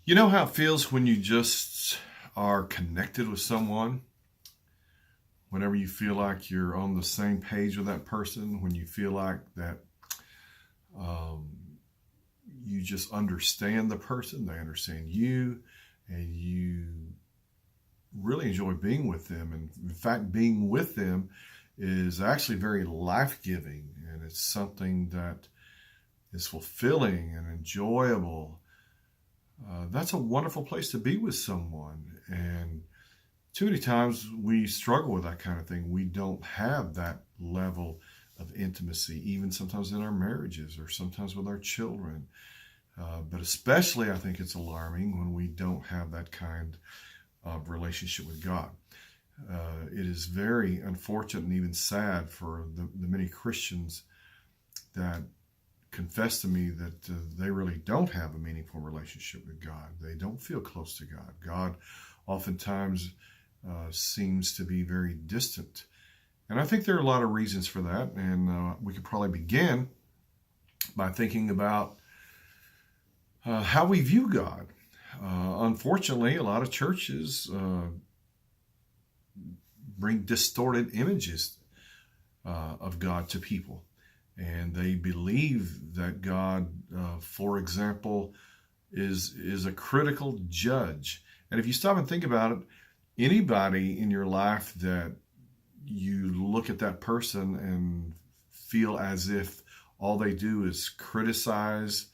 You know how it feels when you just are connected with someone? Whenever you feel like you're on the same page with that person, when you feel like that um, you just understand the person, they understand you, and you really enjoy being with them. And in fact, being with them is actually very life giving, and it's something that is fulfilling and enjoyable. That's a wonderful place to be with someone. And too many times we struggle with that kind of thing. We don't have that level of intimacy, even sometimes in our marriages or sometimes with our children. But especially, I think it's alarming when we don't have that kind of relationship with God. It is very unfortunate and even sad for the many Christians that confess to me that they really don't have a meaningful relationship with God. They don't feel close to God. God oftentimes seems to be very distant. And I think there are a lot of reasons for that. And we could probably begin by thinking about how we view God. Unfortunately, a lot of churches bring distorted images of God to people. And they believe that God, for example, is a critical judge. And if you stop and think about it, anybody in your life that you look at that person and feel as if all they do is criticize,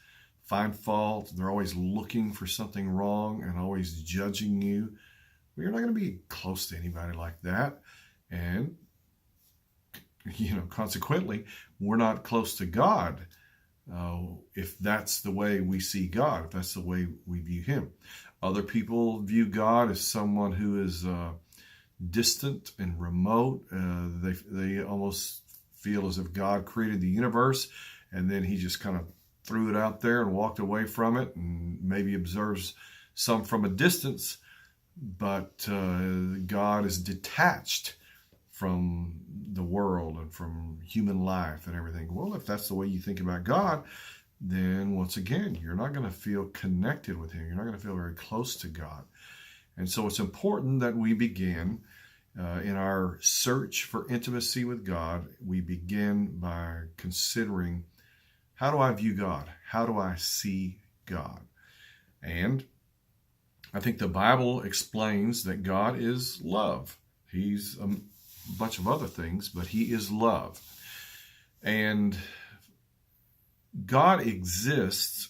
find fault, they're always looking for something wrong and always judging you, well, you're not going to be close to anybody like that. And consequently, we're not close to God if that's the way we see God, if that's the way we view Him. Other people view God as someone who is distant and remote. They almost feel as if God created the universe and then He just kind of threw it out there and walked away from it and maybe observes some from a distance, but God is detached from the world and from human life and everything. Well, if that's the way you think about God, then once again, you're not going to feel connected with Him. You're not going to feel very close to God. And so it's important that we begin in our search for intimacy with God, we begin by considering, how do I view God? How do I see God? And I think the Bible explains that God is love. He's a bunch of other things, but He is love. And God exists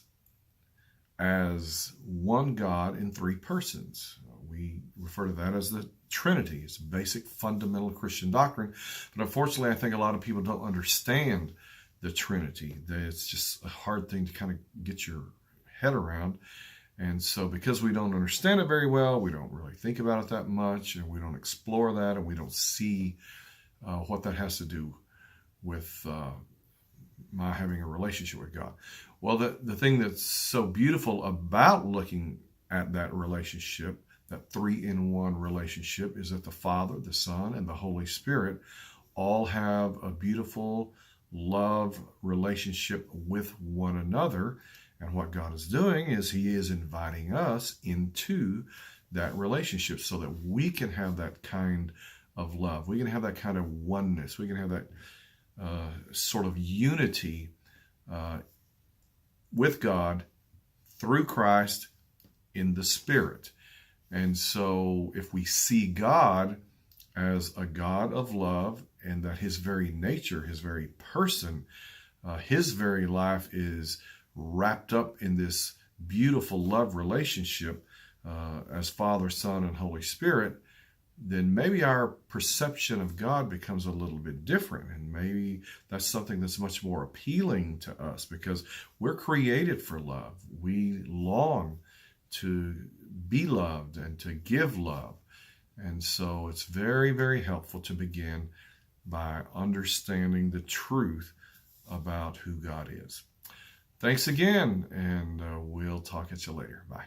as one God in three persons. We refer to that as the Trinity. It's a basic fundamental Christian doctrine. But unfortunately, I think a lot of people don't understand the Trinity. It's just a hard thing to kind of get your head around. And so because we don't understand it very well, we don't really think about it that much, and we don't explore that, and we don't see what that has to do with my having a relationship with God. Well, the thing that's so beautiful about looking at that relationship, that three-in-one relationship, is that the Father, the Son, and the Holy Spirit all have a beautiful love relationship with one another. And what God is doing is He is inviting us into that relationship so that we can have that kind of love. We can have that kind of oneness. We can have that sort of unity with God through Christ in the Spirit. And so if we see God as a God of love, and that His very nature, His very person, His very life is wrapped up in this beautiful love relationship as Father, Son, and Holy Spirit, then maybe our perception of God becomes a little bit different. And maybe that's something that's much more appealing to us because we're created for love. We long to be loved and to give love. And so it's very, very helpful to begin by understanding the truth about who God is. Thanks again, and we'll talk at you later. Bye.